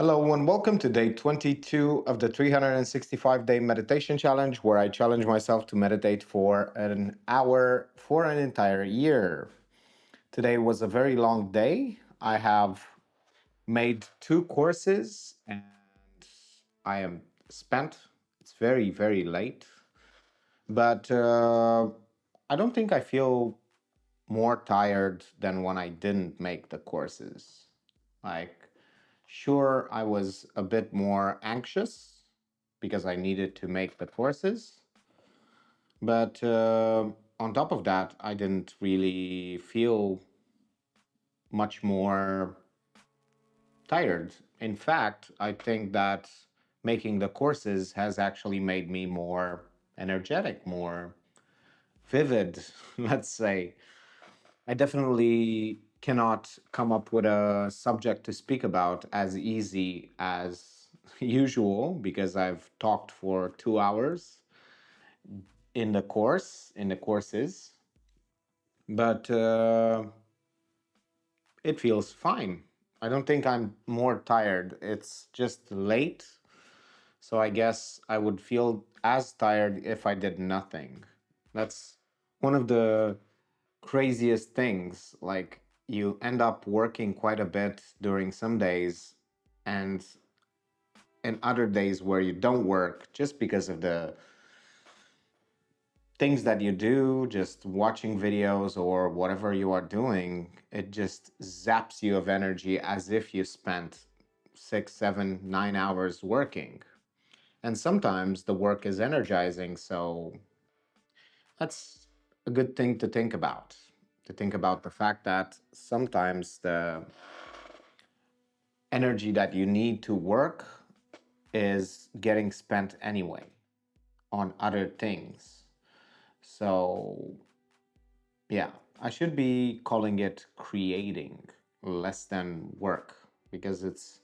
Hello and welcome to day 22 of the 365-day meditation challenge, where I challenge myself to meditate for an hour for an entire year. Today was a very long day. I have made two courses and I am spent. It's very, very late. But I don't think I feel more tired than when I didn't make the courses. Like, sure, I was a bit more anxious because I needed to make the courses, but on top of that, I didn't really feel much more tired. In fact, I think that making the courses has actually made me more energetic, more vivid, let's say. I definitely cannot come up with a subject to speak about as easy as usual because I've talked for 2 hours in the courses, but it feels fine. I don't think I'm more tired. It's just late, so I guess I would feel as tired if I did nothing. That's one of the craziest things. Like, you end up working quite a bit during some days, and in other days where you don't work, just because of the things that you do, just watching videos or whatever you are doing, it just zaps you of energy as if you spent 6, 7, 9 hours working. And sometimes the work is energizing, so that's a good thing to think about. To think about the fact that sometimes the energy that you need to work is getting spent anyway on other things. So, yeah, I should be calling it creating less than work, because it's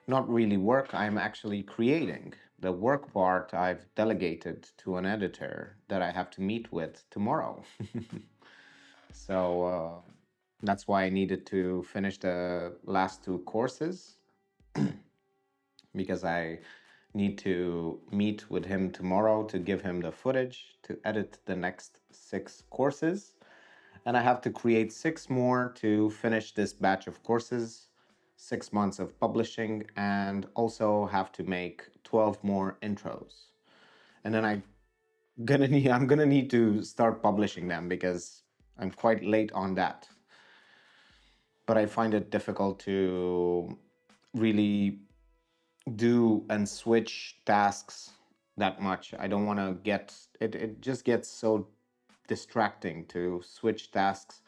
not really work. I'm actually creating. The work part I've delegated to an editor that I have to meet with tomorrow. So that's why I needed to finish the last two courses, because I need to meet with him tomorrow to give him the footage to edit the next 6 courses. And I have to create 6 more to finish this batch of courses, 6 months of publishing, and also have to make 12 more intros. And then I'm gonna need to start publishing them because I'm quite late on that. But I find it difficult to really do and switch tasks that much. I don't want to get it. It just gets so distracting to switch tasks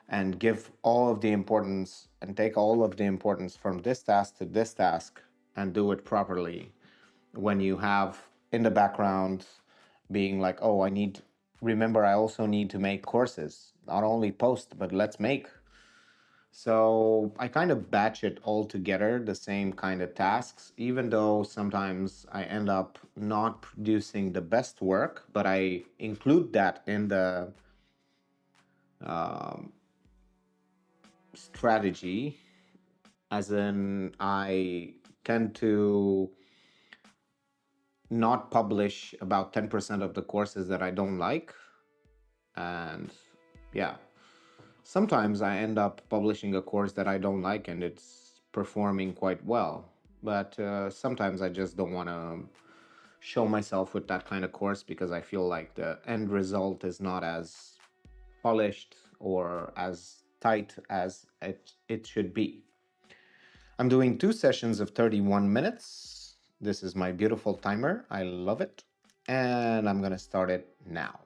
and give all of the importance and take all of the importance from this task to this task and do it properly, when you have in the background being like, oh, remember, I also need to make courses, not only post, but let's make. So I kind of batch it all together, the same kind of tasks, even though sometimes I end up not producing the best work, but I include that in the um, strategy, as in I tend to not publish about 10% of the courses that I don't like. And yeah, sometimes I end up publishing a course that I don't like and it's performing quite well. But sometimes I just don't want to show myself with that kind of course because I feel like the end result is not as polished or as tight as it should be. I'm doing 2 sessions of 31 minutes. This is my beautiful timer. I love it. And I'm going to start it now.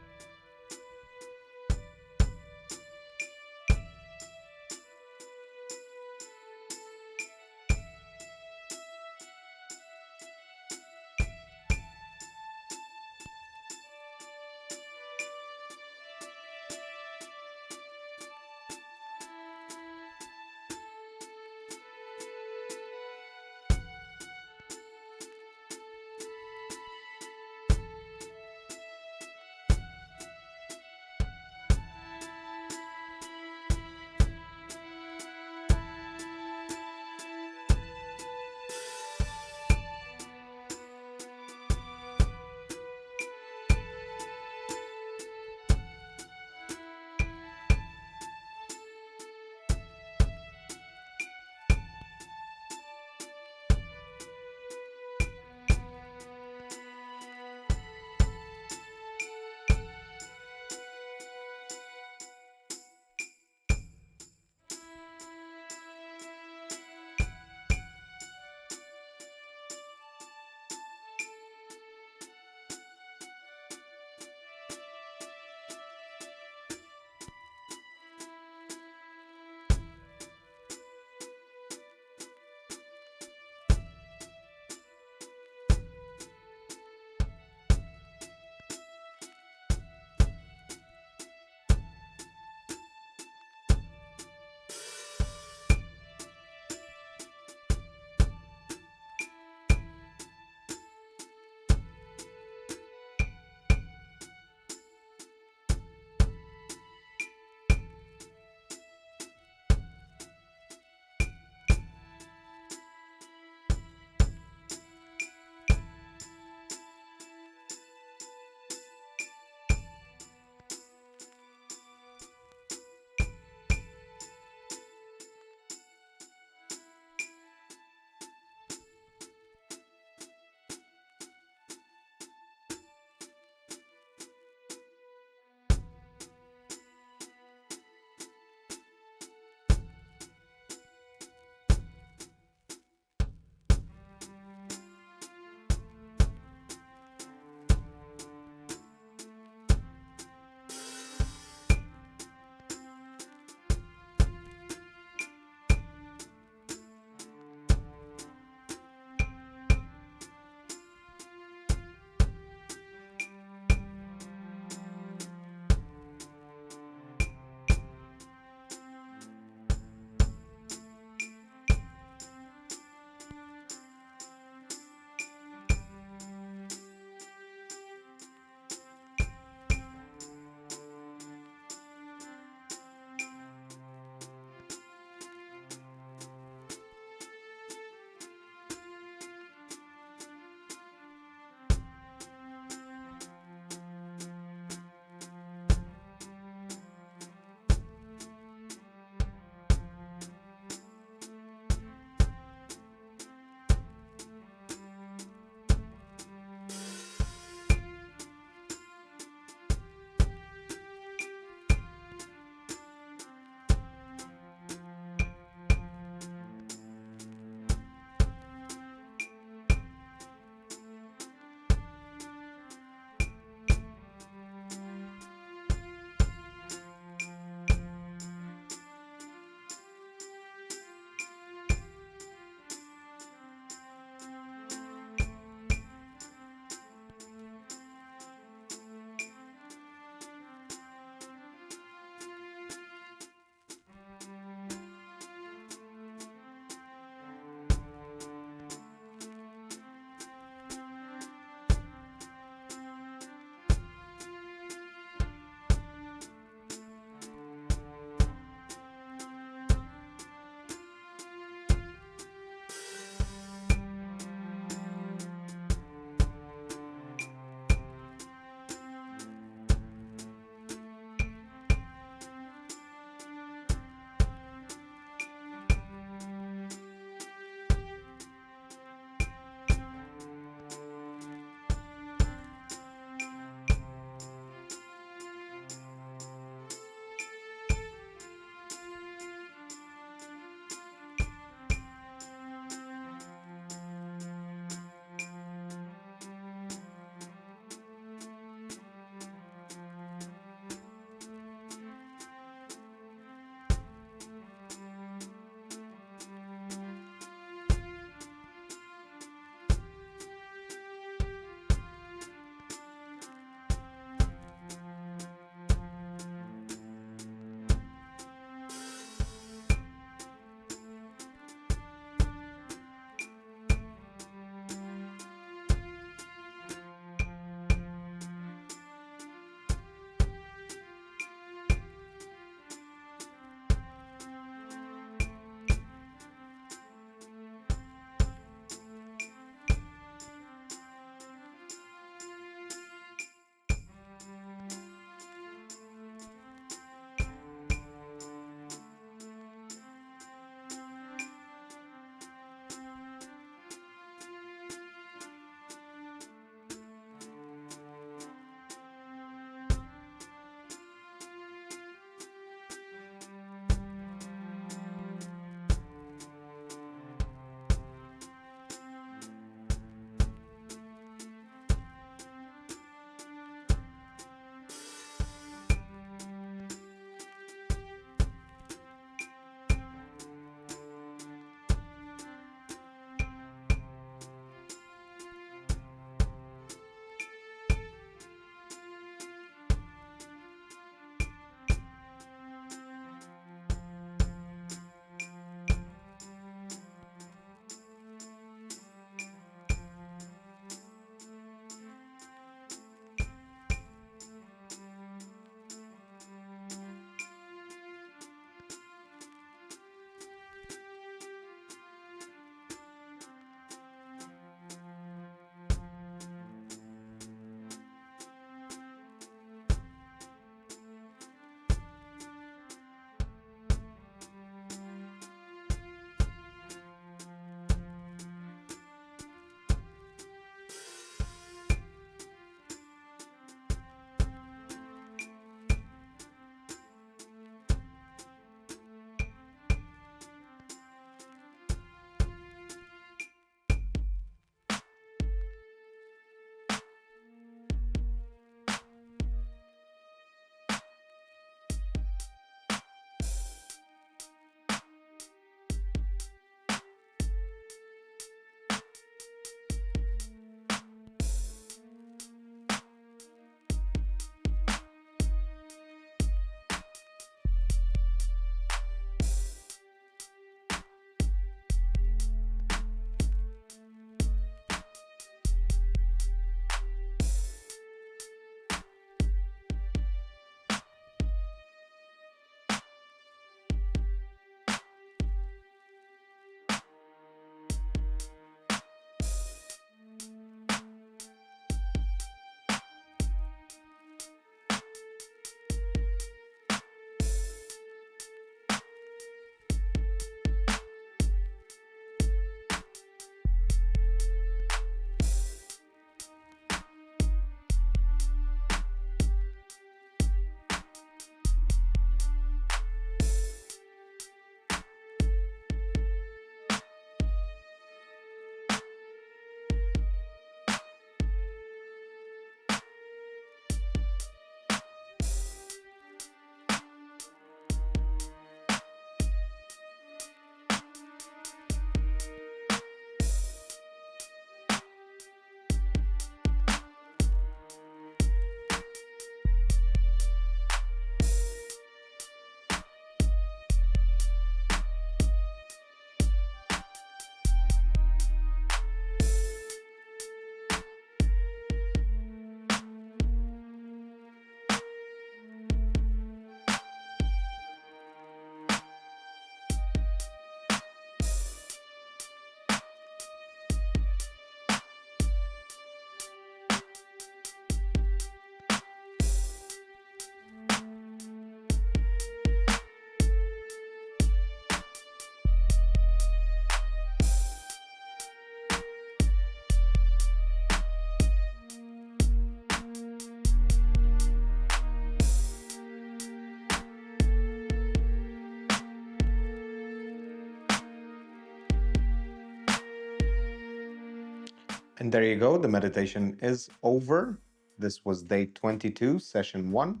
And there you go. The meditation is over. This was day 22, session 1.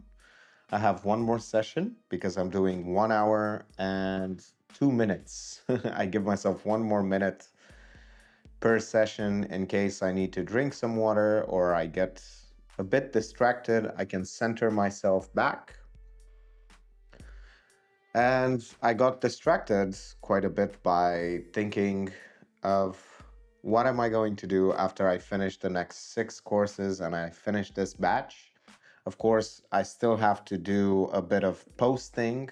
I have one more session because I'm doing 1 hour and 2 minutes. I give myself 1 more minute per session in case I need to drink some water or I get a bit distracted. I can center myself back. And I got distracted quite a bit by thinking of what am I going to do after I finish the next 6 courses and I finish this batch. Of course, I still have to do a bit of posting.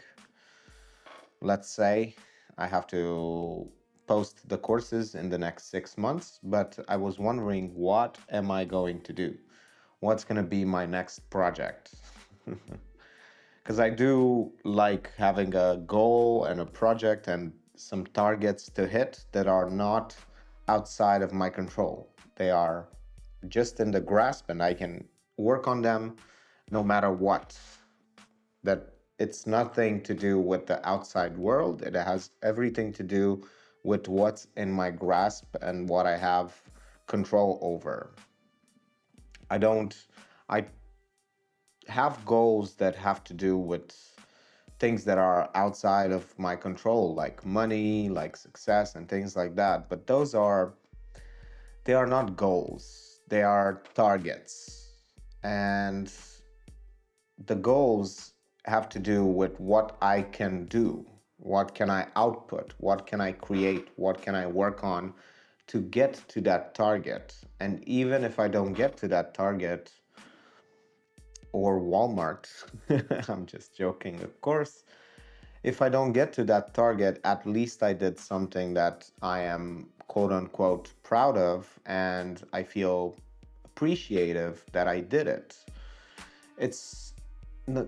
Let's say I have to post the courses in the next 6 months, but I was wondering, what am I going to do? What's going to be my next project? Because I do like having a goal and a project and some targets to hit that are not outside of my control. They are just in the grasp and I can work on them no matter what. That it's nothing to do with the outside world. It has everything to do with what's in my grasp and what I have control over. I don't, I have goals that have to do with things that are outside of my control, like money, like success, and things like that. But they are not goals, they are targets. And the goals have to do with what I can do, what can I output, what can I create, what can I work on to get to that target. And even if I don't get to that target, or Walmart, I'm just joking, of course. If I don't get to that target, at least I did something that I am quote unquote proud of, and I feel appreciative that I did it. It's the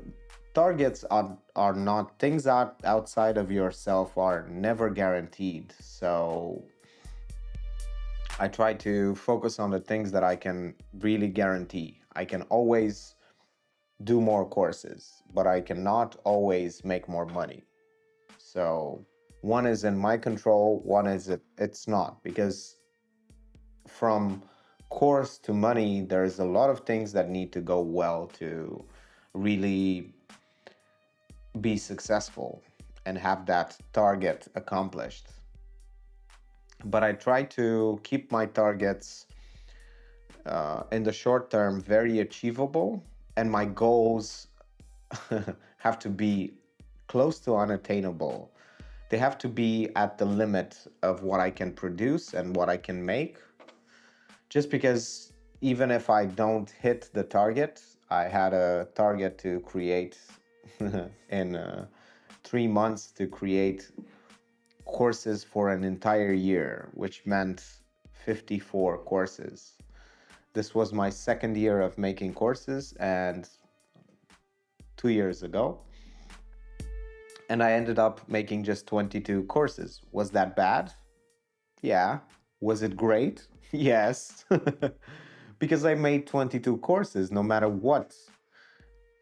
targets are not things outside of yourself are never guaranteed. So I try to focus on the things that I can really guarantee. I can always do more courses, but I cannot always make more money. So one is in my control, one is it's not, because from course to money, there's a lot of things that need to go well to really be successful and have that target accomplished. But I try to keep my targets in the short term very achievable, and my goals have to be close to unattainable. They have to be at the limit of what I can produce and what I can make. Just because even if I don't hit the target, I had a target to create in 3 months to create courses for an entire year, which meant 54 courses. This was my second year of making courses, and 2 years ago. And I ended up making just 22 courses. Was that bad? Yeah. Was it great? Yes. Because I made 22 courses no matter what.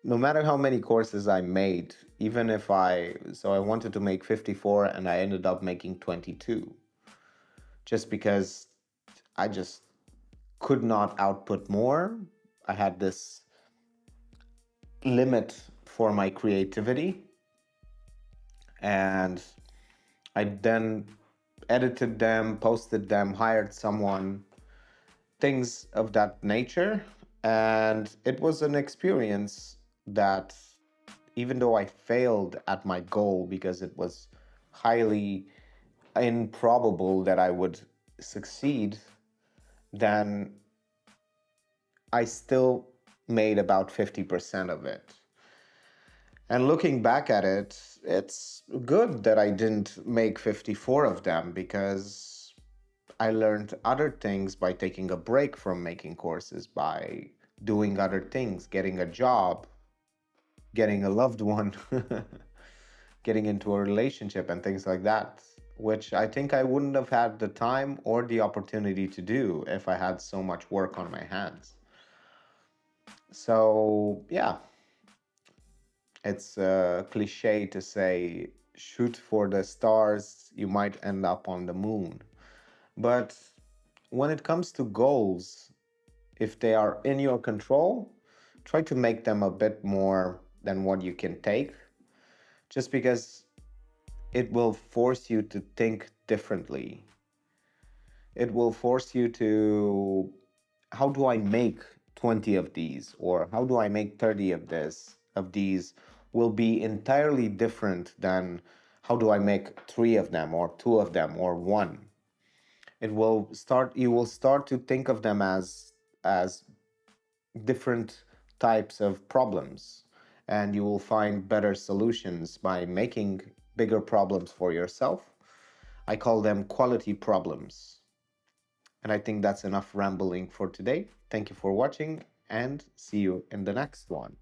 No matter how many courses I made, even if I wanted to make 54 and I ended up making 22. Just because I just could not output more. I had this limit for my creativity. And I then edited them, posted them, hired someone, things of that nature. And it was an experience that, even though I failed at my goal because it was highly improbable that I would succeed, then I still made about 50% of it. And looking back at it, it's good that I didn't make 54 of them, because I learned other things by taking a break from making courses, by doing other things, getting a job, getting a loved one, getting into a relationship, and things like that, which I think I wouldn't have had the time or the opportunity to do if I had so much work on my hands. So, yeah, it's a cliche to say, shoot for the stars, you might end up on the moon. But when it comes to goals, if they are in your control, try to make them a bit more than what you can take, just because it will force you to think differently. It will force you to, how do I make 20 of these, or how do I make 30 of these, will be entirely different than how do I make 3 of them or 2 of them or 1. You will start to think of them as different types of problems, and you will find better solutions by making bigger problems for yourself. I call them quality problems. And I think that's enough rambling for today. Thank you for watching, and see you in the next one.